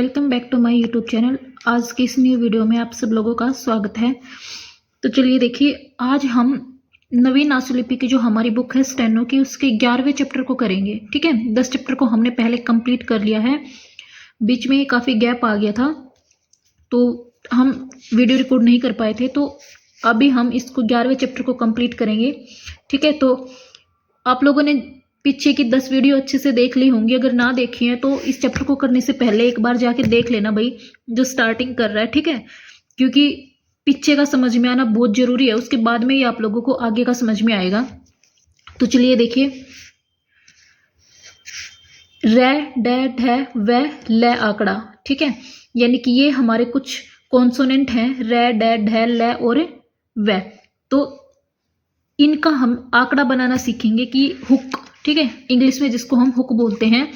Welcome back to my YouTube channel. आज की इस न्यू वीडियो में आप सब लोगों का स्वागत है। तो चलिए देखिए, आज हम नवीन आशुलिपि की जो हमारी बुक है स्टेनो की, उसके 11वें चैप्टर को करेंगे। ठीक है, 10 चैप्टर को हमने पहले कंप्लीट कर लिया है। बीच में काफ़ी गैप आ गया था तो हम वीडियो रिकॉर्ड नहीं कर पाए थे, तो अभी हम इसको 11वें चैप्टर को कंप्लीट करेंगे। ठीक है, तो आप लोगों ने पीछे की 10 वीडियो अच्छे से देख ली होंगी। अगर ना देखी है तो इस चैप्टर को करने से पहले एक बार जाके देख लेना भाई, जो स्टार्टिंग कर रहा है। ठीक है, क्योंकि पीछे का समझ में आना बहुत जरूरी है, उसके बाद में ही आप लोगों को आगे का समझ में आएगा। तो चलिए देखिए, रे डे ढे वे ले आंकड़ा। ठीक है, यानी कि ये हमारे कुछ कॉन्सोनेंट हैं, रे डे ढे ले और वे। तो इनका हम आंकड़ा बनाना सीखेंगे कि हुक। ठीक है, इंग्लिश में जिसको हम हुक बोलते हैं।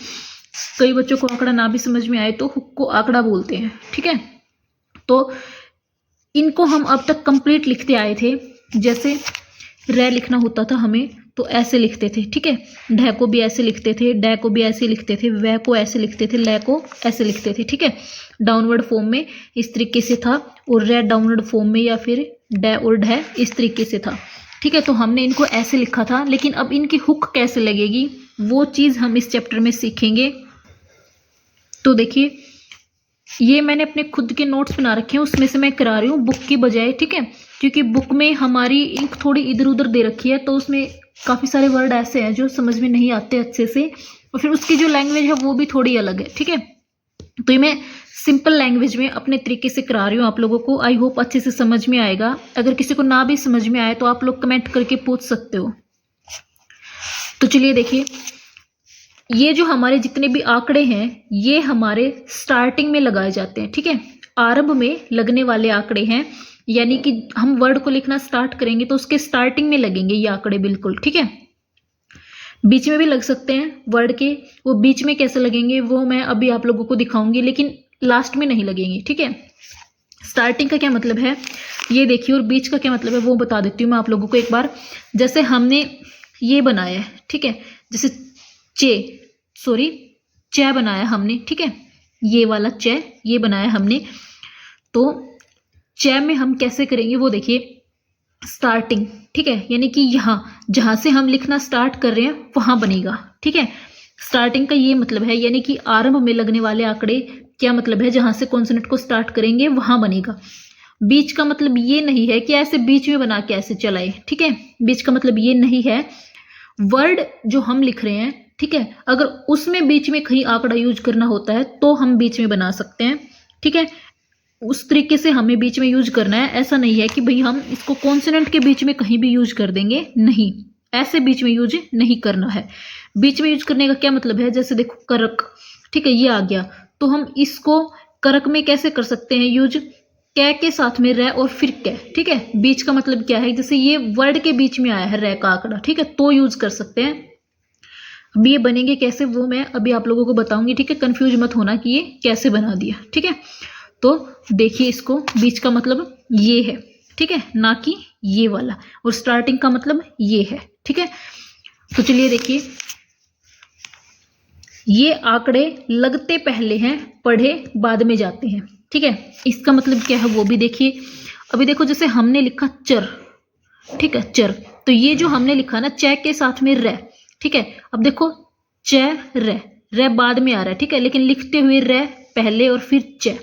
कई बच्चों को आंकड़ा ना भी समझ में आए तो हुक को आंकड़ा बोलते हैं। ठीक है, तो इनको हम अब तक कंप्लीट लिखते आए थे। जैसे रे लिखना होता था हमें तो ऐसे लिखते थे। ठीक है, ढे को भी ऐसे लिखते थे, डे को भी ऐसे लिखते थे, वे को ऐसे लिखते थे, ले को ऐसे लिखते थे। ठीक है, डाउनवर्ड फॉर्म में इस तरीके से था, और रे डाउनवर्ड फॉर्म में या फिर डे और ढे इस तरीके से था। ठीक है, तो हमने इनको ऐसे लिखा था, लेकिन अब इनकी हुक कैसे लगेगी वो चीज़ हम इस चैप्टर में सीखेंगे। तो देखिए, ये मैंने अपने खुद के नोट्स बना रखे हैं, उसमें से मैं करा रही हूँ बुक की बजाय। ठीक है, क्योंकि बुक में हमारी इंक थोड़ी इधर उधर दे रखी है, तो उसमें काफ़ी सारे वर्ड ऐसे हैं जो समझ में नहीं आते अच्छे से, और फिर उसकी जो लैंग्वेज है वो भी थोड़ी अलग है। ठीक है, तो ये मैं सिंपल लैंग्वेज में अपने तरीके से करा रही हूँ आप लोगों को। आई होप अच्छे से समझ में आएगा। अगर किसी को ना भी समझ में आए तो आप लोग कमेंट करके पूछ सकते हो। तो चलिए देखिए, ये जो हमारे जितने भी आंकड़े हैं ये हमारे स्टार्टिंग में लगाए जाते हैं। ठीक है, आरंभ में लगने वाले आंकड़े हैं, यानी कि हम वर्ड को लिखना स्टार्ट करेंगे तो उसके स्टार्टिंग में लगेंगे ये आंकड़े बिल्कुल। ठीक है, बीच में भी लग सकते हैं वर्ड के, वो बीच में कैसे लगेंगे वो मैं अभी आप लोगों को दिखाऊंगी, लेकिन लास्ट में नहीं लगेंगे। ठीक है, स्टार्टिंग का क्या मतलब है ये देखिए, और बीच का क्या मतलब है वो बता देती हूँ मैं आप लोगों को एक बार। जैसे हमने ये बनाया है, ठीक है, जैसे चे बनाया हमने। ठीक है, ये वाला चे ये बनाया हमने, तो चे में हम कैसे करेंगे वो देखिए, स्टार्टिंग। ठीक है, यानी कि यहाँ जहाँ से हम लिखना स्टार्ट कर रहे हैं वहाँ बनेगा। ठीक है, स्टार्टिंग का ये मतलब है, यानी कि आरंभ में लगने वाले आंकड़े क्या मतलब है, जहाँ से कॉन्सोनेंट को स्टार्ट करेंगे वहाँ बनेगा। बीच का मतलब ये नहीं है कि ऐसे बीच में बना के ऐसे चलाए। ठीक है, बीच का मतलब ये नहीं है। वर्ड जो हम लिख रहे हैं, ठीक है, अगर उसमें बीच में कहीं आंकड़ा यूज करना होता है तो हम बीच में बना सकते हैं। ठीक है, उस तरीके से हमें बीच में यूज करना है। ऐसा नहीं है कि भाई हम इसको कॉन्सोनेंट के बीच में कहीं भी यूज कर देंगे, नहीं, ऐसे बीच में यूज नहीं करना है। बीच में यूज करने का क्या मतलब है, जैसे देखो करक। ठीक है, ये आ गया, तो हम इसको करक में कैसे कर सकते हैं यूज, कै के साथ में रे और फिर कै। ठीक है, बीच का मतलब क्या है, जैसे ये वर्ड के बीच में आया है रे का आंकड़ा, ठीक है, तो यूज कर सकते हैं। अब ये बनेंगे कैसे वो मैं अभी आप लोगों को बताऊंगी। ठीक है, कंफ्यूज मत होना कि ये कैसे बना दिया। ठीक है, तो देखिए, इसको बीच का मतलब ये है, ठीक है, ना कि ये वाला, और स्टार्टिंग का मतलब ये है। ठीक है, तो चलिए देखिए, ये आंकड़े लगते पहले हैं, पढ़े बाद में जाते हैं। ठीक है, इसका मतलब क्या है वो भी देखिए। अभी देखो, जैसे हमने लिखा चर, ठीक है, चर, तो ये जो हमने लिखा ना चे के साथ में रे। ठीक है, अब देखो चे रे बाद में आ रहा है। ठीक है, लेकिन लिखते हुए रे पहले और फिर चे।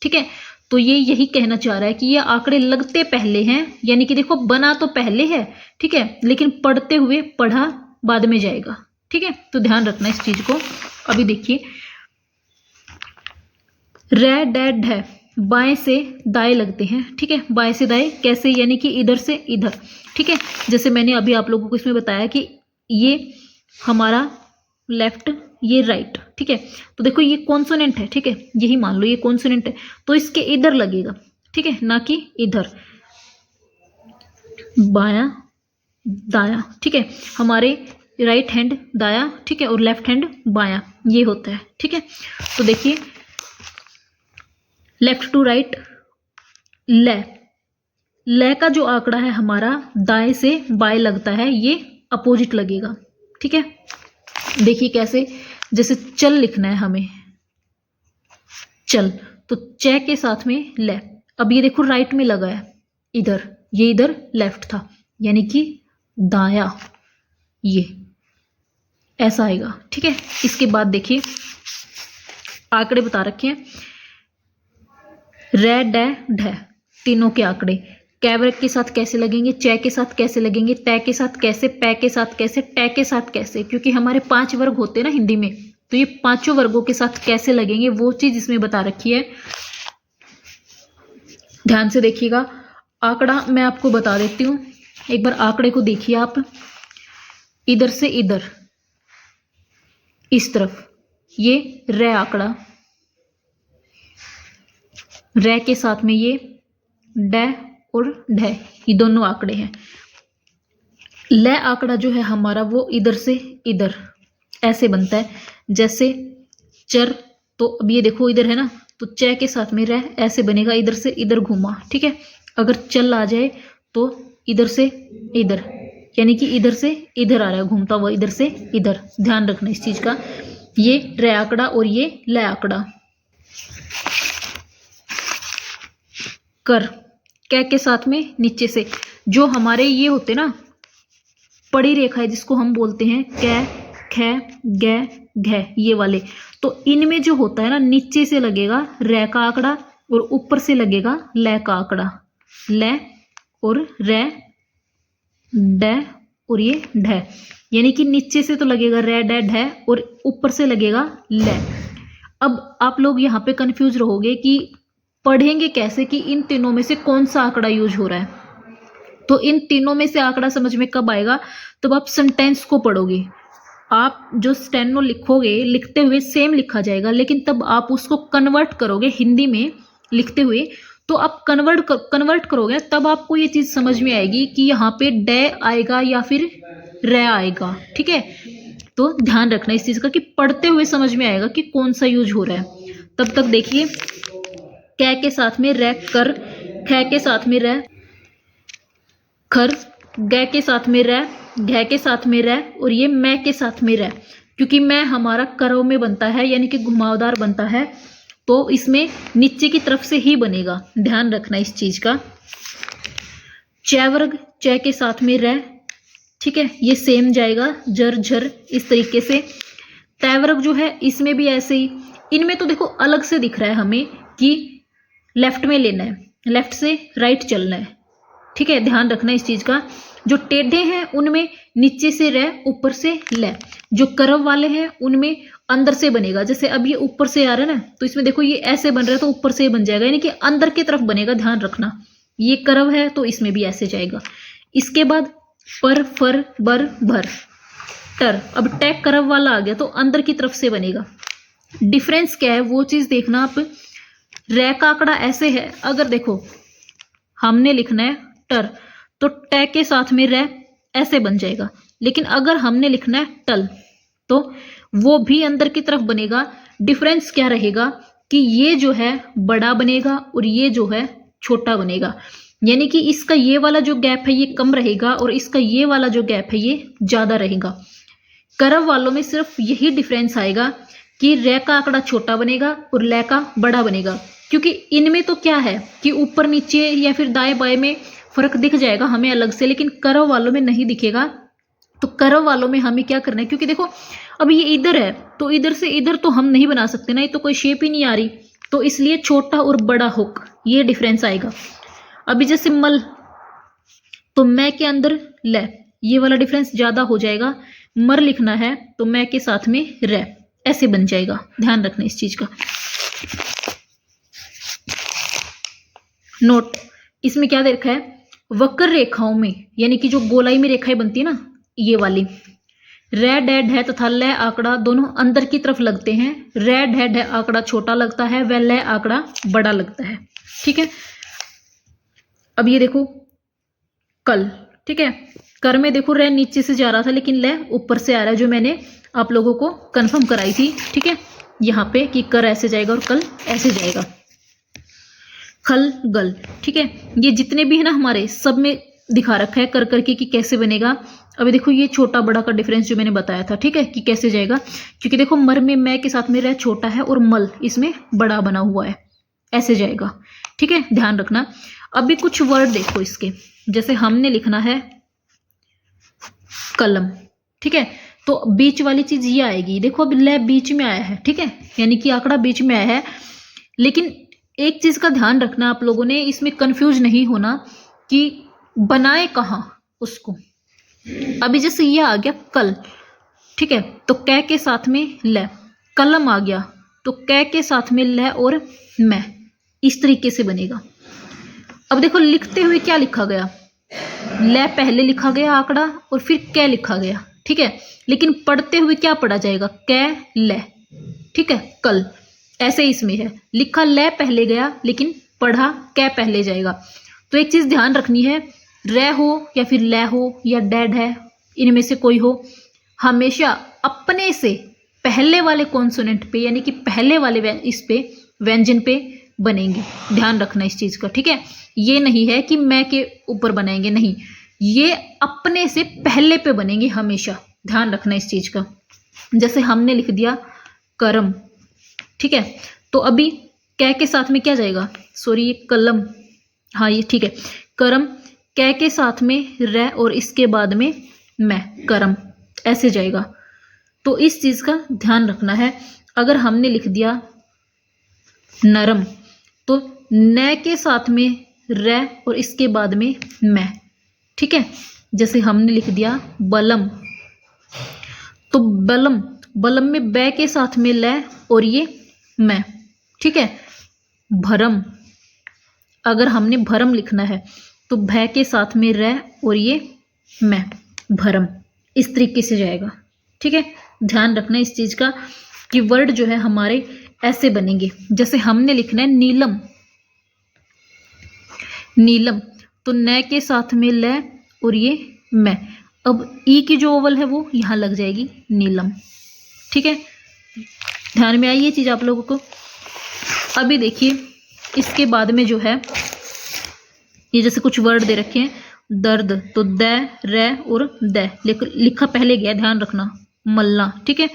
ठीक है, तो ये यही कहना चाह रहा है कि ये आंकड़े लगते पहले हैं, यानी कि देखो बना तो पहले है, ठीक है, लेकिन पढ़ते हुए पढ़ा बाद में जाएगा। ठीक है, तो ध्यान रखना इस चीज को। अभी देखिए, रे डे ढे बाएं से दाएं लगते हैं। ठीक है, बाएं से दाएं कैसे, यानी कि इधर से इधर। ठीक है, जैसे मैंने अभी आप लोगों को इसमें बताया कि ये हमारा लेफ्ट, ये राइट। ठीक है, तो देखो ये कॉन्सोनेंट है, ठीक है, यही मान लो ये कॉन्सोनेंट है, तो इसके इधर लगेगा। ठीक है, ना कि इधर, बायां दायां। ठीक है, हमारे राइट हैंड दायां, ठीक है, और लेफ्ट हैंड बायां, ये होता है। ठीक है, तो देखिए, लेफ्ट टू राइट ले का जो आंकड़ा है हमारा दाएं से बाएं लगता है, ये अपोजिट लगेगा। ठीक है, देखिए कैसे, जैसे चल लिखना है हमें, चल, तो च के साथ में ले। अब ये देखो राइट में लगा है इधर, ये इधर लेफ्ट था, यानी कि दाया, ये ऐसा आएगा। ठीक है, इसके बाद देखिए आंकड़े बता रखे हैं, रे डे ढ, तीनों के आंकड़े कैवरक के साथ कैसे लगेंगे, च के साथ कैसे लगेंगे, तय के साथ कैसे, पै के साथ कैसे, टे के साथ कैसे, क्योंकि हमारे 5 वर्ग होते हैं ना हिंदी में, तो ये 5 वर्गों के साथ कैसे लगेंगे वो चीज इसमें बता रखी है। ध्यान से देखिएगा, आंकड़ा मैं आपको बता देती हूँ, एक बार आंकड़े को देखिए आप, इधर से इधर इस तरफ ये रे आंकड़ा, रे के साथ में ये डे और ढ, ये दोनों आंकड़े हैं। ल आंकड़ा जो है हमारा वो इधर से इधर ऐसे बनता है, जैसे चर, तो अब ये देखो इधर है ना, तो च के साथ में रह ऐसे बनेगा, इधर से इधर घुमा। ठीक है, अगर चल आ जाए तो इधर से इधर, यानी कि इधर से इधर आ रहा है घूमता हुआ, इधर से इधर, ध्यान रखना इस चीज का। ये रे आंकड़ा और ये ल आंकड़ा। कर, कै के साथ में नीचे से, जो हमारे ये होते ना पड़ी रेखा है जिसको हम बोलते हैं कै, ख, ग, घ, ये वाले, तो इनमें जो होता है ना नीचे से लगेगा रे का आंकड़ा और ऊपर से लगेगा ल का आंकड़ा, ल और रे, ड और ये ढ, यानी कि नीचे से तो लगेगा रे ड ढ और ऊपर से लगेगा ल। अब आप लोग यहाँ पे कंफ्यूज रहोगे कि पढ़ेंगे कैसे कि इन तीनों में से कौन सा आंकड़ा यूज हो रहा है। तो इन तीनों में से आंकड़ा समझ में कब आएगा, तब आप सेंटेंस को पढ़ोगे। आप जो स्टेनो लिखोगे, लिखते हुए सेम लिखा जाएगा, लेकिन तब आप उसको कन्वर्ट करोगे हिंदी में लिखते हुए, तो आप कन्वर्ट करोगे तब आपको ये चीज़ समझ में आएगी कि यहाँ पे ड आएगा या फिर र आएगा। ठीक है, तो ध्यान रखना इस चीज़ का कि पढ़ते हुए समझ में आएगा कि कौन सा यूज हो रहा है। तब तक देखिए, कै के साथ में रे कर, ख के साथ में रे खर, ग के साथ में रे, घ के साथ में रे और ये मैं के साथ में रे, क्योंकि मैं हमारा करव में बनता है यानी कि घुमावदार बनता है, तो इसमें नीचे की तरफ से ही बनेगा, ध्यान रखना इस चीज का। च वर्ग, च के साथ में रे, ठीक है, ये सेम जाएगा जर झर इस तरीके से। तय वर्ग जो है इसमें भी ऐसे ही, इनमें तो देखो अलग से दिख रहा है हमें कि लेफ्ट में लेना है, लेफ्ट से राइट चलना है। ठीक है, ध्यान रखना इस चीज का। जो टेढ़े हैं उनमें नीचे से रे, ऊपर से ल, जो कर्व वाले हैं उनमें अंदर से बनेगा। जैसे अब ये ऊपर से आ रहा है ना, तो इसमें देखो ये ऐसे बन रहा है तो ऊपर से बन जाएगा, यानी कि अंदर की तरफ बनेगा, ध्यान रखना। ये कर्व है तो इसमें भी ऐसे जाएगा। इसके बाद पर, फर, बर, भर, टर, अब टैग कर्व वाला आ गया तो अंदर की तरफ से बनेगा। डिफरेंस क्या है वो चीज देखना आप। रे का आंकड़ा ऐसे है, अगर देखो हमने लिखना है टर, तो टे के साथ में रे ऐसे बन जाएगा, लेकिन अगर हमने लिखना है टल तो वो भी अंदर की तरफ बनेगा। डिफरेंस क्या रहेगा कि ये जो है बड़ा बनेगा और ये जो है छोटा बनेगा, यानी कि इसका ये वाला जो गैप है ये कम रहेगा और इसका ये वाला जो गैप है ये ज्यादा रहेगा। कर्व वालों में सिर्फ यही डिफरेंस आएगा कि रे का आंकड़ा छोटा बनेगा और ले का बड़ा बनेगा, क्योंकि इनमें तो क्या है कि ऊपर नीचे या फिर दाएं बाएं में फर्क दिख जाएगा हमें अलग से, लेकिन कर्व वालों में नहीं दिखेगा। तो कर्व वालों में हमें क्या करना है, क्योंकि देखो अब ये इधर है तो इधर से इधर तो हम नहीं बना सकते ना, ये तो कोई शेप ही नहीं आ रही, तो इसलिए छोटा और बड़ा हुक ये डिफरेंस आएगा। अभी जैसे मल, तो मैं के अंदर ले, ये वाला डिफरेंस ज्यादा हो जाएगा। मर लिखना है तो मैं के साथ में रे ऐसे बन जाएगा, ध्यान रखना इस चीज का। नोट, इसमें क्या दे रखा है, वक्र रेखाओं में यानी कि जो गोलाई में रेखाएं बनती है ना, ये वाली रे डे ढ तथा ल आंकड़ा दोनों अंदर की तरफ लगते हैं। रे ढ ढ आंकड़ा छोटा लगता है, वह ल आंकड़ा बड़ा लगता है। ठीक है, अब ये देखो कल, ठीक है, कर में देखो रे नीचे से जा रहा था लेकिन ल ऊपर से आ रहा है, जो मैंने आप लोगों को कंफर्म कराई थी। ठीक है, यहाँ पे कि कर ऐसे जाएगा और कल ऐसे जाएगा। खल गल, ठीक है, ये जितने भी है ना हमारे सब में दिखा रखा है कर करके कि कैसे बनेगा। अभी देखो ये छोटा बड़ा का डिफरेंस जो मैंने बताया था, ठीक है, कि कैसे जाएगा, क्योंकि देखो मर में मैं के साथ में रह छोटा है और मल इसमें बड़ा बना हुआ है, ऐसे जाएगा, ठीक है, ध्यान रखना। अभी कुछ वर्ड देखो इसके, जैसे हमने लिखना है कलम, ठीक है, तो बीच वाली चीज ये आएगी। देखो अब ल बीच में आया है, ठीक है, यानी कि आंकड़ा बीच में आया है। लेकिन एक चीज का ध्यान रखना आप लोगों ने, इसमें कंफ्यूज नहीं होना कि बनाए कहाँ उसको। अभी जैसे ये आ गया कल, ठीक है, तो कै के साथ में ल। कलम आ गया तो कै के साथ में ल और मैं, इस तरीके से बनेगा। अब देखो लिखते हुए क्या लिखा गया, ल पहले लिखा गया आंकड़ा और फिर कै लिखा गया, ठीक है, लेकिन पढ़ते हुए क्या पढ़ा जाएगा, कै ल, ठीक है, कल, ऐसे इसमें है, लिखा ल पहले गया लेकिन पढ़ा कै पहले जाएगा। तो एक चीज ध्यान रखनी है, र हो या फिर ल हो या डैड है, इनमें से कोई हो, हमेशा अपने से पहले वाले कॉन्सोनेंट पे यानी कि पहले वाले इस पे व्यंजन पे बनेंगे। ध्यान रखना इस चीज का, ठीक है, ये नहीं है कि मैं के ऊपर बनाएंगे, नहीं, ये अपने से पहले पे बनेंगे हमेशा, ध्यान रखना इस चीज का। जैसे हमने लिख दिया करम, ठीक है, तो अभी कै के साथ में क्या जाएगा, सॉरी ये कलम, हाँ ये ठीक है, करम, कै के साथ में र और इसके बाद में मैं, करम, ऐसे जाएगा। तो इस चीज का ध्यान रखना है। अगर हमने लिख दिया नरम, तो न के साथ में र और इसके बाद में मैं, ठीक है, जैसे हमने लिख दिया बलम, तो बलम, बलम में बै के साथ में ल और ये मैं, ठीक है। भरम, अगर हमने भरम लिखना है तो भै के साथ में र और ये मैं, भरम, इस तरीके से जाएगा, ठीक है। ध्यान रखना इस चीज का कि वर्ड जो है हमारे ऐसे बनेंगे। जैसे हमने लिखना है नीलम, नीलम, तो न के साथ में ल और ये मैं, अब ई की जो ओवल है वो यहां लग जाएगी, नीलम, ठीक है। ध्यान में आई ये चीज आप लोगों को। अभी देखिए इसके बाद में जो है ये जैसे कुछ वर्ड दे रखे हैं, दर्द, तो द, र और द, लिखा पहले गया, ध्यान रखना, मल्ला, ठीक है।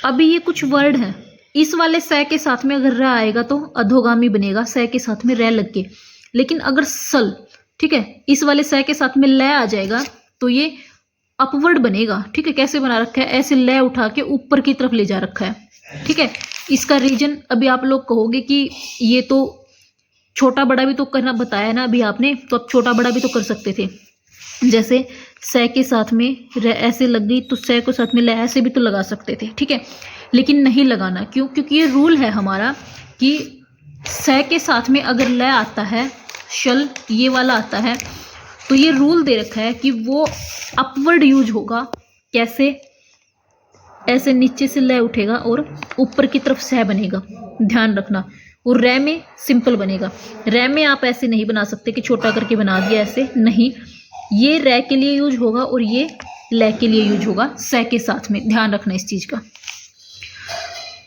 अभी ये कुछ वर्ड हैं, इस वाले स के साथ में अगर र आएगा तो अधोगामी बनेगा, स के साथ में र लग के। लेकिन अगर सल, ठीक है, इस वाले स के साथ में ल आ जाएगा तो ये अपवर्ड बनेगा, ठीक है। कैसे बना रखा है, ऐसे ल उठा के ऊपर की तरफ ले जा रखा है, ठीक है। इसका रीजन अभी आप लोग कहोगे कि ये तो छोटा बड़ा भी तो करना बताया ना अभी आपने, तो अब छोटा बड़ा भी तो कर सकते थे। जैसे स के साथ में र ऐसे लग गई तो स के साथ में ल ऐसे भी तो लगा सकते थे, ठीक है, लेकिन नहीं लगाना। क्यों? क्योंकि ये रूल है हमारा कि स के साथ में अगर ल आता है, शल ये वाला आता है, तो ये रूल दे रखा है कि वो अपवर्ड यूज होगा। कैसे? ऐसे नीचे से ल उठेगा और ऊपर की तरफ स बनेगा, ध्यान रखना। और रै में सिंपल बनेगा। रै में आप ऐसे नहीं बना सकते कि छोटा करके बना दिया, ऐसे नहीं। ये रै के लिए यूज होगा और ये ल के लिए यूज होगा स के साथ में, ध्यान रखना इस चीज का।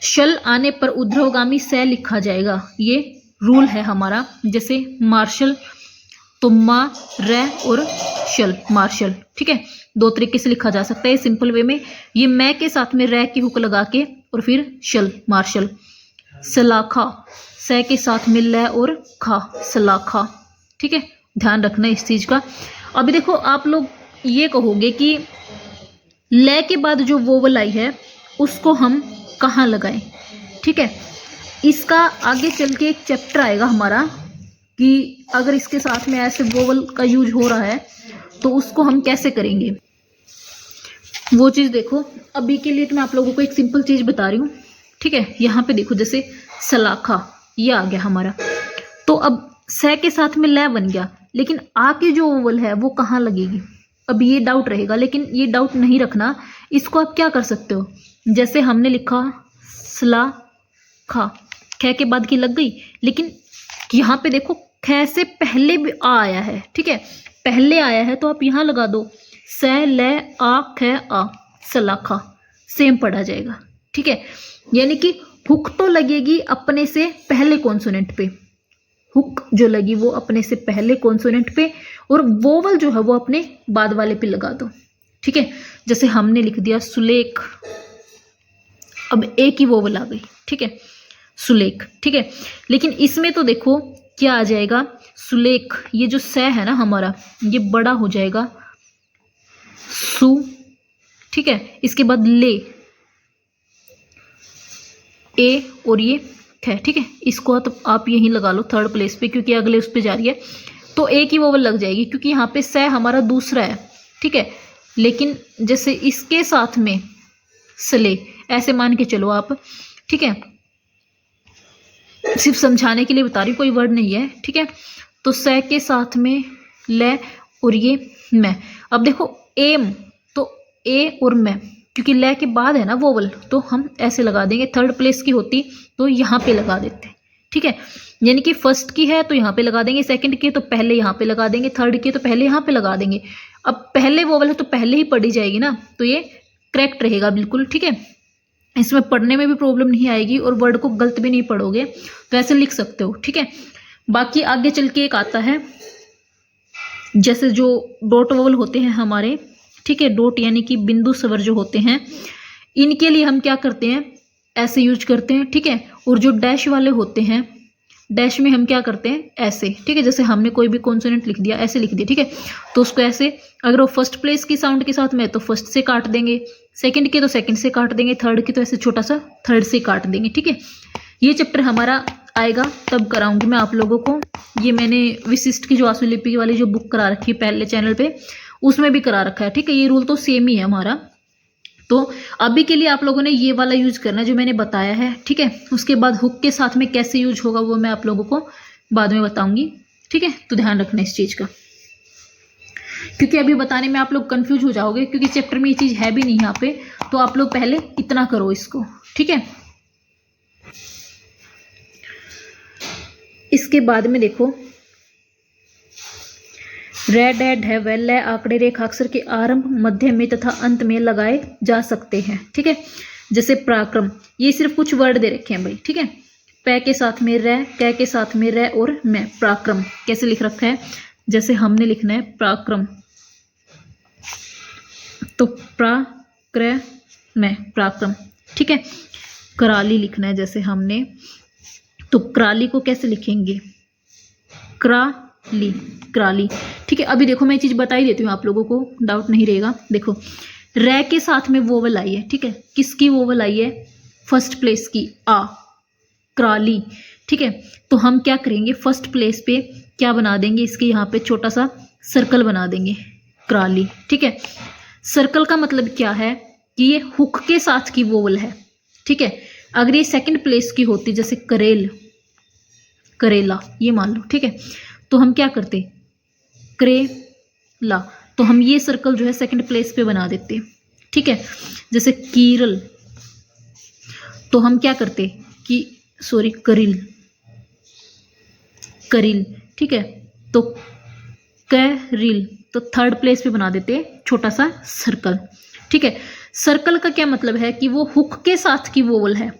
शल आने पर ऊर्ध्वगामी स लिखा जाएगा, ये रूल है हमारा। जैसे मार्शल, तो मा, रै और शल, मार्शल, ठीक है। दो तरीके से लिखा जा सकता है सिंपल वे में, ये मैं के साथ में रै की हुक लगा के और फिर शल, मार्शल। सलाखा, स के साथ में ल और खा, सलाखा, ठीक है, ध्यान रखना इस चीज का। अभी देखो आप लोग ये कहोगे कि ल के बाद जो वोवल आई है उसको हम कहाँ लगाएं, ठीक है। इसका आगे चल के एक चैप्टर आएगा हमारा कि अगर इसके साथ में ऐसे वोवल का यूज हो रहा है तो उसको हम कैसे करेंगे, वो चीज देखो। अभी के लिए तो मैं आप लोगों को एक सिंपल चीज बता रही हूँ, ठीक है। यहाँ पे देखो जैसे सलाखा, ये आ गया हमारा, तो अब स के साथ में ल बन गया, लेकिन आ की जो वोवल है वो कहाँ लगेगी, अब ये डाउट रहेगा। लेकिन ये डाउट नहीं रखना, इसको आप क्या कर सकते हो, जैसे हमने लिखा सला खा, ख के बाद की लग गई, लेकिन यहाँ पे देखो ख से पहले भी आ आया है, ठीक है, पहले आया है तो आप यहाँ लगा दो स ल आ ख आ, सलाखा, सेम पढ़ा जाएगा, ठीक है। यानी कि हुक तो लगेगी अपने से पहले कॉन्सोनेंट पे, हुक जो लगी वो अपने से पहले कॉन्सोनेंट पे और वोवल जो है वो अपने बाद वाले पे लगा दो। ठीक है, जैसे हमने लिख दिया सुलेख, अब एक ही वोवल आ गई। ठीक है, सुलेख। ठीक है, लेकिन इसमें तो देखो क्या आ जाएगा, सुलेख, ये जो स है ना हमारा ये बड़ा हो जाएगा सु। ठीक है, इसके बाद ले ए और ये थ। ठीक है, इसको तो आप यहीं लगा लो थर्ड प्लेस पे क्योंकि अगले उस पे जा रही है तो एक ही वोवल लग जाएगी क्योंकि यहाँ पे स हमारा दूसरा है। ठीक है, लेकिन जैसे इसके साथ में सले ऐसे मान के चलो आप। ठीक है, सिर्फ समझाने के लिए बता रही, कोई वर्ड नहीं है। ठीक है, तो स के साथ में ले और ये मैं। अब देखो एम, तो ए और मैं, क्योंकि ले के बाद है ना वोवल तो हम ऐसे लगा देंगे। थर्ड प्लेस की होती तो यहाँ पे लगा देते। ठीक है, यानी कि फर्स्ट की है तो यहाँ पे लगा देंगे, सेकंड की तो पहले यहाँ पे लगा देंगे, थर्ड की तो पहले यहाँ पे लगा देंगे। अब पहले वोवल है तो पहले ही पढ़ी जाएगी ना, तो ये करेक्ट रहेगा बिल्कुल। ठीक है, इसमें पढ़ने में भी प्रॉब्लम नहीं आएगी और वर्ड को गलत भी नहीं पढ़ोगे, तो ऐसे लिख सकते हो। ठीक है, बाकी आगे चल के एक आता है जैसे जो डॉट वोवल होते हैं हमारे। ठीक है, डॉट यानी कि बिंदु स्वर जो होते हैं इनके लिए हम क्या करते हैं, ऐसे यूज करते हैं। ठीक है, और जो डैश वाले होते हैं डैश में हम क्या करते हैं, ऐसे। ठीक है, जैसे हमने कोई भी कॉन्सोनेंट लिख दिया, ऐसे लिख दिया। ठीक है, तो उसको ऐसे, अगर वो फर्स्ट प्लेस की साउंड के साथ में तो फर्स्ट से काट देंगे, सेकंड के तो सेकंड से काट देंगे, थर्ड की तो ऐसे छोटा सा थर्ड से काट देंगे। ठीक है, ये चैप्टर हमारा आएगा तब कराऊंगी मैं आप लोगों को। ये मैंने विशिष्ट की जो आशुलिपि वाली जो बुक करा रखी है पहले चैनल पे, उसमें भी करा रखा है। ठीक है, ये रूल तो सेम ही है हमारा। तो अभी के लिए आप लोगों ने ये वाला यूज करना है जो मैंने बताया है। ठीक है, उसके बाद हुक के साथ में कैसे यूज होगा वो मैं आप लोगों को बाद में बताऊंगी। ठीक है, तो ध्यान रखना इस चीज का, क्योंकि अभी बताने में आप लोग कंफ्यूज हो जाओगे क्योंकि चैप्टर में ये चीज है भी नहीं यहाँ पे। तो आप लोग पहले इतना करो इसको। ठीक है, इसके बाद में देखो रे डे ढे वे ले आंकड़े रेखाक्षर के आरंभ, मध्य में तथा अंत में लगाए जा सकते हैं। ठीक है, जैसे पराक्रम, ये सिर्फ कुछ वर्ड दे रखे हैं भाई। ठीक है, पै के साथ में रे, कै के साथ में रे और मैं। पराक्रम कैसे लिख रखा है, जैसे हमने लिखना है पराक्रम, तो प्रा मैं पराक्रम। ठीक है, कराली लिखना है जैसे हमने, तो कराली को कैसे लिखेंगे, कराली, कराली। ठीक है, अभी देखो मैं ये चीज बता ही देती हूँ आप लोगों को, डाउट नहीं रहेगा। देखो रे के साथ में वोवल आई है। ठीक है, किसकी वोवल आई है, फर्स्ट प्लेस की, आ, कराली। ठीक है, तो हम क्या करेंगे, फर्स्ट प्लेस पे क्या बना देंगे, इसके यहाँ पे छोटा सा सर्कल बना देंगे, कराली। ठीक है, सर्कल का मतलब क्या है कि ये हुक के साथ की वोवल है। ठीक है, अगर ये सेकंड प्लेस की होती जैसे करेल, करेला ये मान लो। ठीक है, तो हम क्या करते, करेला, तो हम ये सर्कल जो है सेकंड प्लेस पे बना देते। ठीक है, जैसे कीरल, तो हम क्या करते कि सॉरी करिल, करिल। ठीक है, तो करिल, तो थर्ड प्लेस पे बना देते छोटा सा सर्कल। ठीक है, सर्कल का क्या मतलब है कि वो हुक के साथ की वोवल है।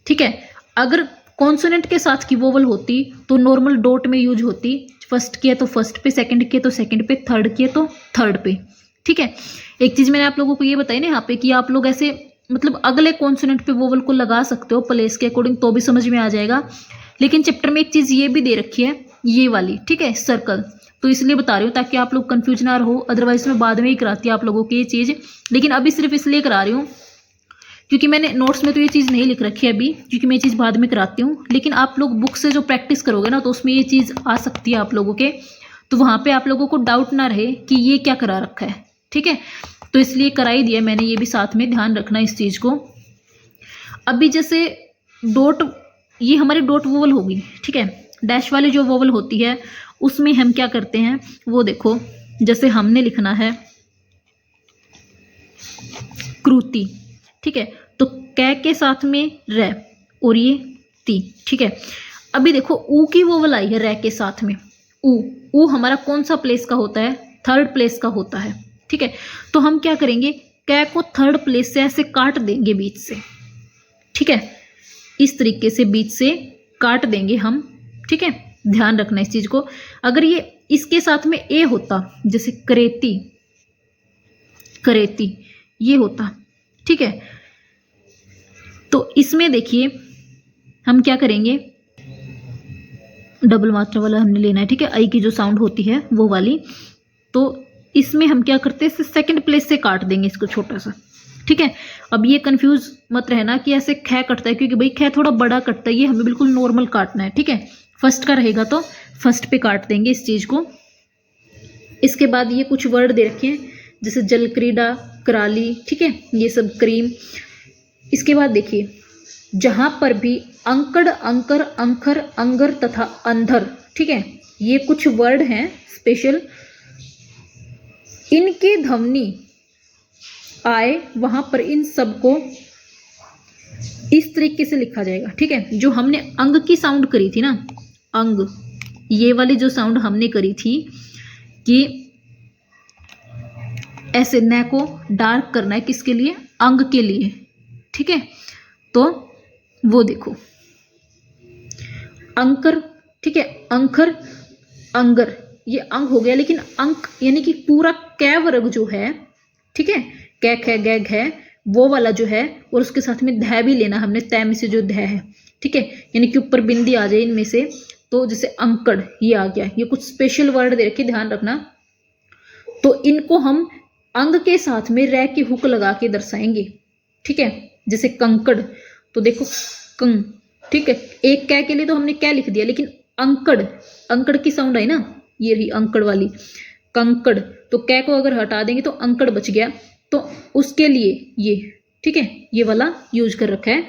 ठीक है, अगर कॉन्सोनेंट के साथ की वोवल होती तो नॉर्मल डॉट में यूज होती, फर्स्ट की है तो फर्स्ट पे, सेकंड की है तो सेकंड पे, थर्ड की है तो थर्ड पे। ठीक है, एक चीज मैंने आप लोगों को ये बताई ना यहाँ पे कि आप लोग ऐसे मतलब अगले कॉन्सोनेंट पे वोवल को लगा सकते हो प्लेस के अकॉर्डिंग, तो भी समझ में आ जाएगा। लेकिन चैप्टर में एक चीज ये भी दे रखी है, ये वाली। ठीक है, सर्कल, तो इसलिए बता रही हूँ ताकि आप लोग कंफ्यूज ना रहो, अदरवाइज मैं बाद में ही कराती आप लोगों की ये चीज़। लेकिन अभी सिर्फ इसलिए करा रही हूँ क्योंकि मैंने नोट्स में तो ये चीज़ नहीं लिख रखी है अभी, क्योंकि मैं ये चीज़ बाद में कराती हूँ। लेकिन आप लोग बुक से जो प्रैक्टिस करोगे ना तो उसमें ये चीज़ आ सकती है आप लोगों के, तो वहाँ पे आप लोगों को डाउट ना रहे कि ये क्या करा रखा है। ठीक है, तो इसलिए करा ही दिया मैंने, ये भी साथ में ध्यान रखना इस चीज़ को। अभी जैसे डॉट, ये हमारी डॉट वोवल होगी। ठीक है, डैश वाली जो वोवल होती है उसमें हम क्या करते हैं वो देखो, जैसे हमने लिखना है क्रूति। ठीक है, तो कै के साथ में रै और ये ती। ठीक है, अभी देखो ऊ की वोवल आई है रै के साथ में, ऊ हमारा कौन सा प्लेस का होता है, थर्ड प्लेस का होता है। ठीक है, तो हम क्या करेंगे, कै को थर्ड प्लेस से ऐसे काट देंगे बीच से। ठीक है, इस तरीके से बीच से काट देंगे हम। ठीक है, ध्यान रखना इस चीज को। अगर ये इसके साथ में ए होता, जैसे करेती, करेती ये होता, ठीक है, तो इसमें देखिए हम क्या करेंगे, डबल मात्रा वाला हमने लेना है, ठीक है, आई की जो साउंड होती है वो वाली। तो इसमें हम क्या करते हैं, सेकंड प्लेस से काट देंगे इसको छोटा सा, ठीक है। अब ये कंफ्यूज मत रहना कि ऐसे ख कटता है, क्योंकि भाई ख थोड़ा बड़ा कटता है, ये हमें बिल्कुल नॉर्मल काटना है, ठीक है। फर्स्ट का रहेगा तो फर्स्ट पे काट देंगे इस चीज को। इसके बाद ये कुछ वर्ड दे रखे हैं, जैसे जल क्रीड़ा, कराली, ठीक है, ये सब क्रीम। इसके बाद देखिए, जहां पर भी अंकड़, अंकर, अंखर, अंगर तथा अंधर, ठीक है, ये कुछ वर्ड हैं स्पेशल, इनकी ध्वनि आए वहां पर इन सबको इस तरीके से लिखा जाएगा, ठीक है। जो हमने अंग की साउंड करी थी ना, अंग, ये वाली जो साउंड हमने करी थी कि ऐसे न को डार्क करना है, किसके लिए, अंग के लिए, ठीक है। तो वो देखो, अंकर, ठीक है, अंखर, अंगर, ये अंग हो गया, लेकिन अंक यानी कि पूरा कै वर्ग जो है, ठीक है, कै ख गै घै, वो वाला जो है, और उसके साथ में ध भी लेना हमने, तय में से जो ध है, ठीक है, यानी कि ऊपर बिंदी आ जाए इनमें से, तो जैसे अंकड़ ये आ गया। ये कुछ स्पेशल वर्ड दे रखे, ध्यान रखना। तो इनको हम अंग के साथ में रै की हुक लगा के दर्शाएंगे, ठीक है। जैसे कंकड़, तो देखो कंग, ठीक है, एक कै के लिए तो हमने कै लिख दिया, लेकिन अंकड़, अंकड़ की साउंड आई ना, ये रही अंकड़ वाली, कंकड़, तो कै को अगर हटा देंगे तो अंकड़ बच गया, तो उसके लिए ये, ठीक है, ये वाला यूज कर रखा है।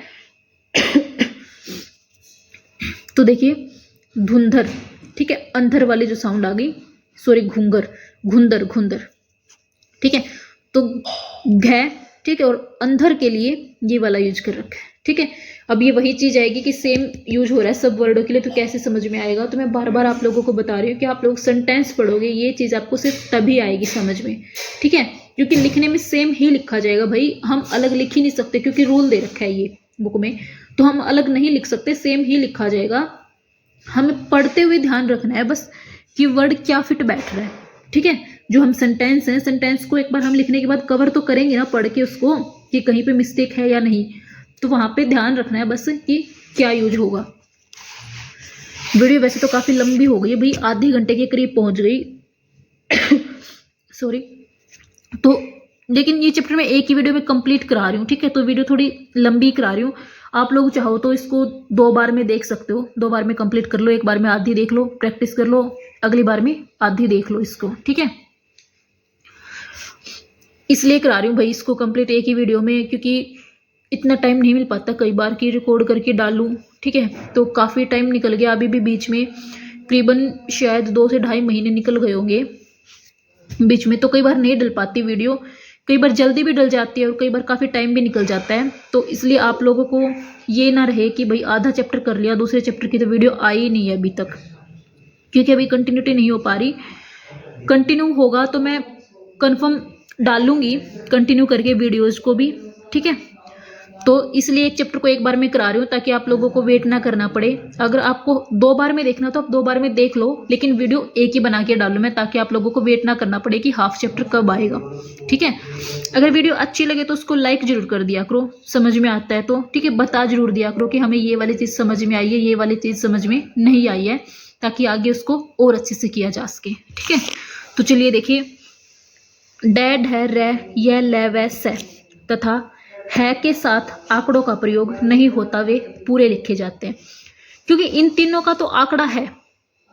तो देखिए धुंधर, ठीक है, अंधर वाली जो साउंड आ गई, सॉरी घुंगर, घुंदर, घुंदर, ठीक है, तो घै, ठीक है, और अंधर के लिए ये वाला यूज कर रखा है, ठीक है। अब ये वही चीज आएगी कि सेम यूज हो रहा है सब वर्डों के लिए, तो कैसे समझ में आएगा। तो मैं बार बार आप लोगों को बता रही हूँ कि आप लोग सेंटेंस पढ़ोगे, ये चीज आपको सिर्फ तभी आएगी समझ में, ठीक है, क्योंकि लिखने में सेम ही लिखा जाएगा भाई, हम अलग लिख ही नहीं सकते, क्योंकि रूल दे रखा है ये बुक में, तो हम अलग नहीं लिख सकते, सेम ही लिखा जाएगा। हमें पढ़ते हुए ध्यान रखना है बस कि वर्ड क्या फिट बैठ रहा है, ठीक है। जो हम सेंटेंस हैं, सेंटेंस को एक बार हम लिखने के बाद कवर तो करेंगे ना पढ़ के उसको, कि कहीं पे मिस्टेक है या नहीं, तो वहां पे ध्यान रखना है बस कि क्या यूज होगा। वीडियो वैसे तो काफी लंबी हो गई भाई, आधे घंटे के करीब पहुंच गई। सॉरी। तो लेकिन ये चैप्टर मैं एक ही वीडियो में कंप्लीट करा रही हूँ, ठीक है, तो वीडियो थोड़ी लंबी करा रही हूँ। आप लोग चाहो तो इसको 2 बार में देख सकते हो, 2 बार में कंप्लीट कर लो, एक बार में आधी देख लो, प्रैक्टिस कर लो, अगली बार में आधी देख लो इसको, ठीक है। इसलिए करा रही हूँ भाई इसको कंप्लीट एक ही वीडियो में, क्योंकि इतना टाइम नहीं मिल पाता कई बार कि रिकॉर्ड करके डालूं, ठीक है। तो काफ़ी टाइम निकल गया, अभी भी बीच में करीबन शायद 2 से 2.5 महीने निकल गए होंगे बीच में, तो कई बार नहीं डल पाती वीडियो, कई बार जल्दी भी डल जाती है और कई बार काफ़ी टाइम भी निकल जाता है। तो इसलिए आप लोगों को ये ना रहे कि भाई आधा चैप्टर कर लिया, दूसरे चैप्टर की तो वीडियो आई नहीं है अभी तक, क्योंकि अभी कंटिन्यूटी नहीं हो पा रही। कंटिन्यू होगा तो मैं कन्फर्म डालूंगी कंटिन्यू करके वीडियोज़ को भी, ठीक है। तो इसलिए एक चैप्टर को एक बार में करा रही हूँ ताकि आप लोगों को वेट ना करना पड़े। अगर आपको 2 बार में देखना तो आप 2 बार में देख लो, लेकिन वीडियो एक ही बना के डालूँ मैं, ताकि आप लोगों को वेट ना करना पड़े कि हाफ चैप्टर कब आएगा, ठीक है। अगर वीडियो अच्छी लगे तो उसको लाइक जरूर कर दिया करो, समझ में आता है तो, ठीक है, बता जरूर दिया करो कि हमें ये वाली चीज़ समझ में आई है, ये वाली चीज़ समझ में नहीं आई है, ताकि आगे उसको और अच्छे से किया जा सके, ठीक है। तो चलिए देखिए, डै ढै रै य लै वै सै तथा है के साथ आंकड़ों का प्रयोग नहीं होता, वे पूरे लिखे जाते हैं, क्योंकि इन तीनों का तो आंकड़ा है,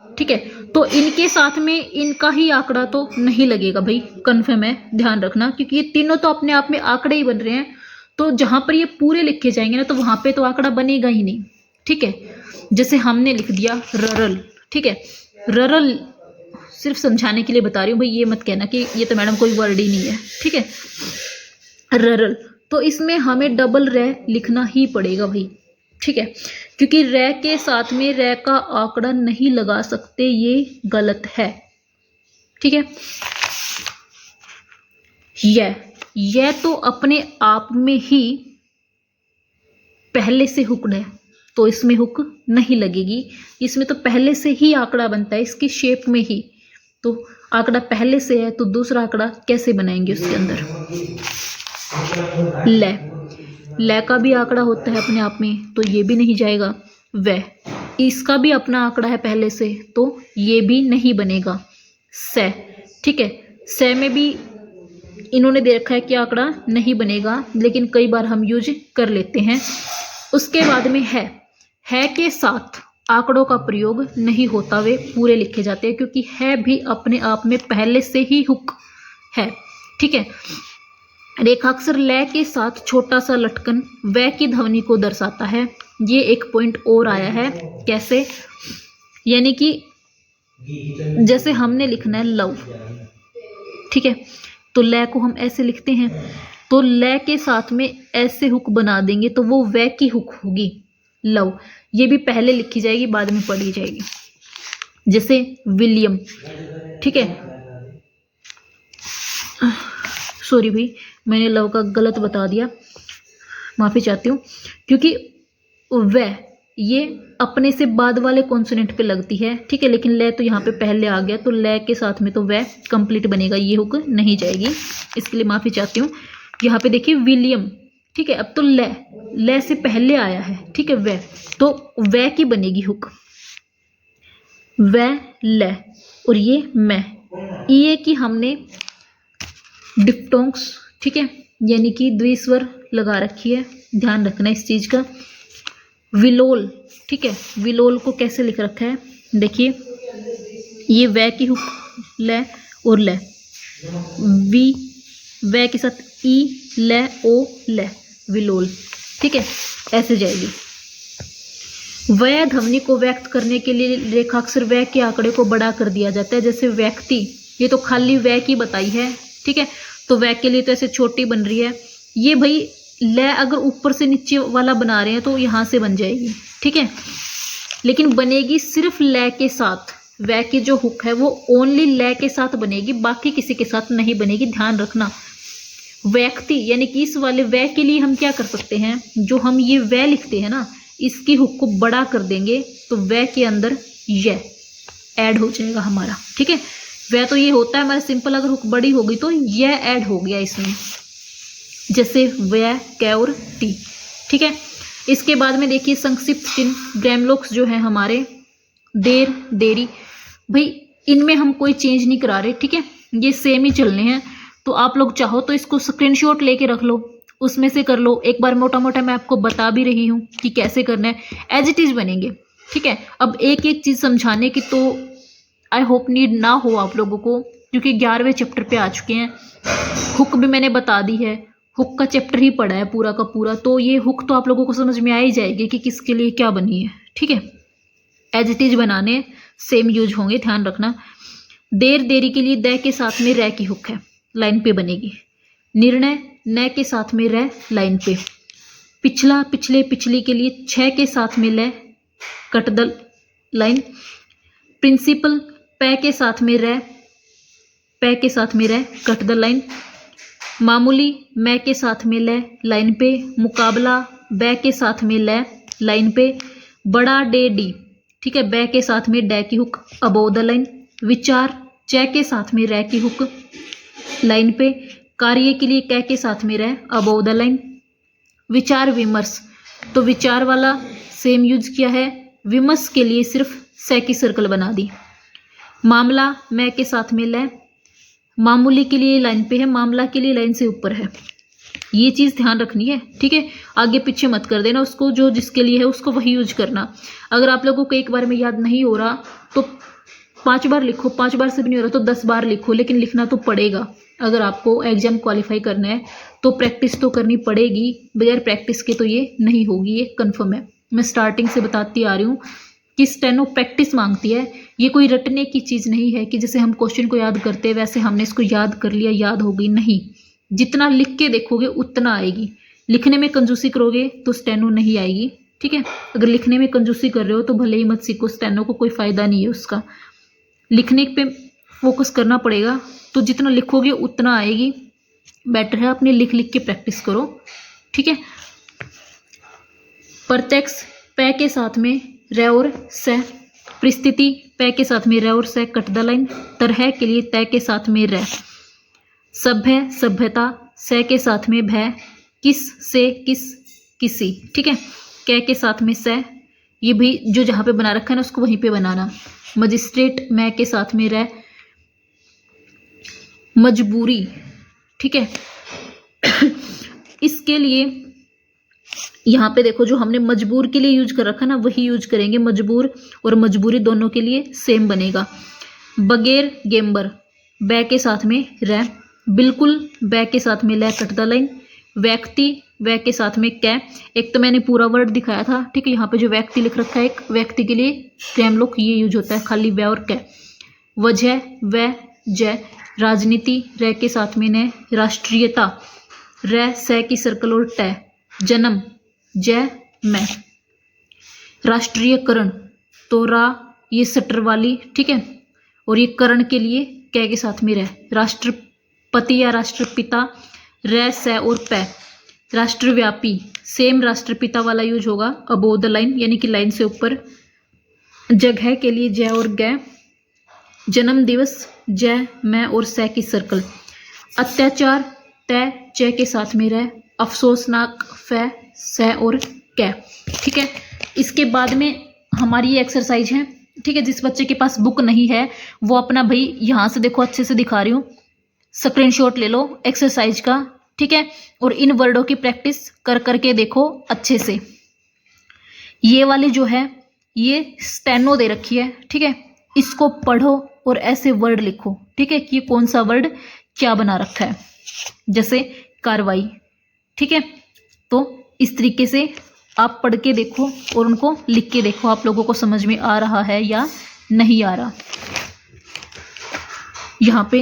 ठीक है। तो इनके साथ में इनका ही आंकड़ा तो नहीं लगेगा भाई, कन्फर्म है, ध्यान रखना, क्योंकि ये तीनों तो अपने आप में आंकड़े ही बन रहे हैं। तो जहां पर ये पूरे लिखे जाएंगे ना, तो वहां पे तो आंकड़ा बनेगा ही नहीं, ठीक है। जैसे हमने लिख दिया ररल, ठीक है, ररल सिर्फ समझाने के लिए बता रही हूँ भाई, ये मत कहना कि ये तो मैडम कोई वर्ड ही नहीं है, ठीक है, ररल। तो इसमें हमें डबल रै लिखना ही पड़ेगा भाई, ठीक है, क्योंकि रै के साथ में रै का आंकड़ा नहीं लगा सकते, ये गलत है, ठीक है। यह तो अपने आप में ही पहले से हुक्ड है, तो इसमें हुक नहीं लगेगी। इसमें तो पहले से ही आंकड़ा बनता है इसकी शेप में ही, तो आंकड़ा पहले से है तो दूसरा आंकड़ा कैसे बनाएंगे उसके अंदर। ले का भी आंकड़ा होता है अपने आप में, तो ये भी नहीं जाएगा। वह, इसका भी अपना आंकड़ा है पहले से, तो ये भी नहीं बनेगा। से, ठीक है, से में भी इन्होंने दे रखा है कि आंकड़ा नहीं बनेगा, लेकिन कई बार हम यूज कर लेते हैं। उसके बाद में है के साथ आंकड़ों का प्रयोग नहीं होता, वे पूरे लिखे जाते हैं, क्योंकि है भी अपने आप में पहले से ही हुक है। ठीक है, रेखाक्षर ले के साथ छोटा सा लटकन वह की ध्वनि को दर्शाता है। ये एक पॉइंट और आया है, कैसे, यानी कि जैसे हमने लिखना है लव, ठीक है, तो ले को हम ऐसे लिखते हैं, तो ले के साथ में ऐसे हुक बना देंगे तो वो वह की हुक होगी, लव। ये भी पहले लिखी जाएगी, बाद में पढ़ी जाएगी। जैसे विलियम, ठीक है, सॉरी भाई, मैंने लव का गलत बता दिया, माफी चाहती हूँ, क्योंकि वह ये अपने से बाद वाले कॉन्सोनेंट पे लगती है, ठीक है, लेकिन ले तो यहाँ पे पहले आ गया, तो ले के साथ में तो वह कंप्लीट बनेगा, ये हुक नहीं जाएगी, इसके लिए माफी चाहती हूँ। यहाँ पे देखिए विलियम, ठीक है, अब तो ले से पहले आया है, ठीक है, वह, तो वह की बनेगी हुक, वह ले, और ये मैं, ये की हमने डिप्टोंग्स, ठीक है, यानी कि द्विस्वर लगा रखी है, ध्यान रखना इस चीज का। विलोल, ठीक है, विलोल को कैसे लिख रखा है, देखिए, ये वह की हुक ले और ले, वी वह के साथ ई ले ओ ले, विलोल, ठीक है, ऐसे जाएगी। वह ध्वनि को व्यक्त करने के लिए रेखाक्षर वह के आंकड़े को बड़ा कर दिया जाता है। जैसे व्यक्ति, ये तो खाली वह की बताई है, ठीक है, तो वह के लिए तो ऐसे छोटी बन रही है। ये भाई ले अगर ऊपर से नीचे वाला बना रहे हैं तो यहाँ से बन जाएगी, ठीक है, लेकिन बनेगी सिर्फ ले के साथ। वह की जो हुक है वो ओनली ले के साथ बनेगी, बाकी किसी के साथ नहीं बनेगी, ध्यान रखना। व्यक्ति यानी कि इस वाले वह के लिए हम क्या कर सकते हैं, जो हम ये वह लिखते हैं ना, इसकी हुक को बड़ा कर देंगे तो वह के अंदर यह ऐड हो जाएगा हमारा, ठीक है। वह तो ये होता है हमारे सिंपल, अगर हुक बड़ी होगी तो यह ऐड हो गया इसमें, जैसे वह, कै और टी, ठीक है। इसके बाद में देखिए संक्षिप्त चिन्ह ग्रैमलोक्स जो है हमारे, देर, देरी, भाई इनमें हम कोई चेंज नहीं करा रहे, ठीक है, ये सेम ही चलने हैं। तो आप लोग चाहो तो इसको स्क्रीनशॉट लेके रख लो, उसमें से कर लो एक बार, मोटा मोटा मैं आपको बता भी रही हूँ कि कैसे करना है, एज इट इज बनेंगे, ठीक है। अब एक एक चीज समझाने की तो आई होप नीड ना हो आप लोगों को, क्योंकि 11वें चैप्टर पे आ चुके हैं। हुक भी मैंने बता दी है, हुक का चैप्टर ही पढ़ा है पूरा का पूरा, तो ये हुक तो आप लोगों को समझ में आ ही जाएगी कि किसके लिए क्या बनी है, ठीक है। एज इट इज बनाने सेम यूज होंगे, ध्यान रखना। देर, देरी के लिए द के साथ में रह की हुक है, लाइन पे बनेगी। निर्णय, न के साथ में रह, लाइन पे। पिछला, पिछले, पिछली के लिए छ के साथ में ल, कट द लाइन। प्रिंसिपल, पै के साथ में रह, पै के साथ में रह, कट द लाइन। मामूली, मैं के साथ में ल, लाइन पे। मुकाबला, बै के साथ में ल, लाइन पे। बड़ा, डे, डी, ठीक है, बै के साथ में डै की हुक, अबोव द लाइन। विचार, च के साथ में रह की हुक, लाइन पे। कार्य के लिए कै के साथ में रह, अबोव द लाइन। विचार, विमर्श, तो विचार वाला सेम यूज किया है, विमर्श के लिए सिर्फ से की सर्कल बना दी। मामला, मैं के साथ में ल, मामूली के लिए लाइन पे है, मामला के लिए लाइन से ऊपर है। ये चीज ध्यान रखनी है, ठीक है, आगे पीछे मत कर देना उसको, जो जिसके लिए है उसको वही यूज करना। अगर आप लोगों को एक बार में याद नहीं हो रहा तो 5 बार लिखो, 5 बार से भी नहीं हो रहा तो 10 बार लिखो, लेकिन लिखना तो पड़ेगा। अगर आपको एग्जाम क्वालिफाई करना है तो प्रैक्टिस तो करनी पड़ेगी, बगैर प्रैक्टिस के तो ये नहीं होगी, ये कन्फर्म है। मैं स्टार्टिंग से बताती आ रही हूँ कि स्टेनो प्रैक्टिस मांगती है, ये कोई रटने की चीज़ नहीं है कि जैसे हम क्वेश्चन को याद करते हैं वैसे हमने इसको याद कर लिया, याद हो गई, नहीं। जितना लिख के देखोगे उतना आएगी। लिखने में कंजूसी करोगे तो स्टेनो नहीं आएगी, ठीक है। अगर लिखने में कंजूसी कर रहे हो तो भले ही मत सीखो, स्टेनो को कोई फ़ायदा नहीं है उसका। लिखने पे फोकस करना पड़ेगा, तो जितना लिखोगे उतना आएगी। बेटर है अपने लिख लिख के प्रैक्टिस करो, ठीक है। प्रत्यक्ष, पै के साथ में रे और से। परिस्थिति पै के साथ में रे और से कट द लाइन। तरह के लिए तय के साथ में रे। सभ्य सभ्यता से के साथ में भय। किस से किस किसी, ठीक है। कै के साथ में से, ये भी जो जहां पे बना रखा है ना उसको वहीं पे बनाना। मजिस्ट्रेट मैं के साथ में रे। मजबूरी, ठीक है। इसके लिए यहाँ पे देखो जो हमने मजबूर के लिए यूज कर रखा ना वही यूज करेंगे। मजबूर और मजबूरी दोनों के लिए सेम बनेगा। बगैर गेम्बर बै के साथ में रै। बिल्कुल बै के साथ में लै कट द लाइन। व्यक्ति वै के साथ में कै। एक तो मैंने पूरा वर्ड दिखाया था, ठीक है। यहाँ पे जो व्यक्ति लिख रखा है एक व्यक्ति के लिए फ्रेम लोग ये यूज होता है, खाली वै और कै। वजह वै जय। राजनीति रै के साथ में ने। राष्ट्रीयता रै से की सर्कल और टै। जन्म जय मैं। राष्ट्रीयकरण तो रा ये सटर वाली, ठीक है। और ये करण के लिए कै के साथ में रह। राष्ट्रपति या राष्ट्रपिता रै से और पै। राष्ट्रव्यापी सेम राष्ट्रपिता वाला यूज होगा, अबोव द लाइन यानी कि लाइन से ऊपर। जगह के लिए जय और गै। जन्म दिवस जय मैं और से की सर्कल। अत्याचार तय जय के साथ में रह। अफसोसनाक फै से और कै, ठीक है। इसके बाद में हमारी ये एक्सरसाइज है, ठीक है। जिस बच्चे के पास बुक नहीं है वो अपना भाई यहाँ से देखो, अच्छे से दिखा रही हूँ, स्क्रीनशॉट ले लो एक्सरसाइज का, ठीक है। और इन वर्डों की प्रैक्टिस कर करके देखो अच्छे से। ये वाली जो है ये स्टेनो दे रखी है, ठीक है। इसको पढ़ो और ऐसे वर्ड लिखो, ठीक है, कि ये कौन सा वर्ड क्या बना रखा है। जैसे कार्रवाई, ठीक है। तो इस तरीके से आप पढ़ के देखो और उनको लिख के देखो, आप लोगों को समझ में आ रहा है या नहीं आ रहा। यहाँ पे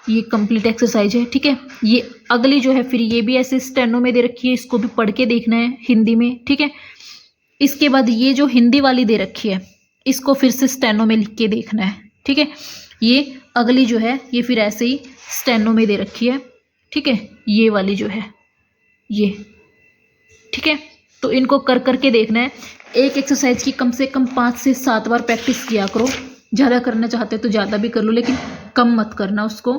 ये कंप्लीट एक्सरसाइज है, ठीक है। ये अगली जो है फिर ये भी ऐसे स्टेनो में दे रखी है, इसको भी पढ़ के देखना है हिंदी में, ठीक है। इसके बाद ये जो हिंदी वाली दे रखी है इसको फिर से स्टेनो में लिख के देखना है, ठीक है। ये अगली जो है ये फिर ऐसे ही स्टेनो में दे रखी है, ठीक है। ये वाली जो है ये, ठीक है। तो इनको कर करके देखना है। एक एक्सरसाइज की कम से कम 5 से 7 बार प्रैक्टिस किया करो। ज़्यादा करना चाहते हो तो ज़्यादा भी कर लो, लेकिन कम मत करना उसको,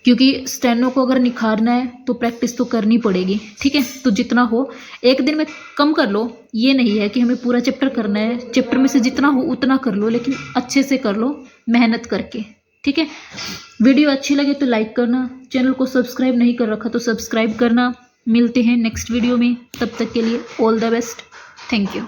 क्योंकि स्टेनो को अगर निखारना है तो प्रैक्टिस तो करनी पड़ेगी, ठीक है। तो जितना हो एक दिन में कम कर लो, ये नहीं है कि हमें पूरा चैप्टर करना है। चैप्टर में से जितना हो उतना कर लो, लेकिन अच्छे से कर लो मेहनत करके, ठीक है। वीडियो अच्छी लगे तो लाइक करना, चैनल को सब्सक्राइब नहीं कर रखा तो सब्सक्राइब करना। मिलते हैं नेक्स्ट वीडियो में, तब तक के लिए all the best, thank you.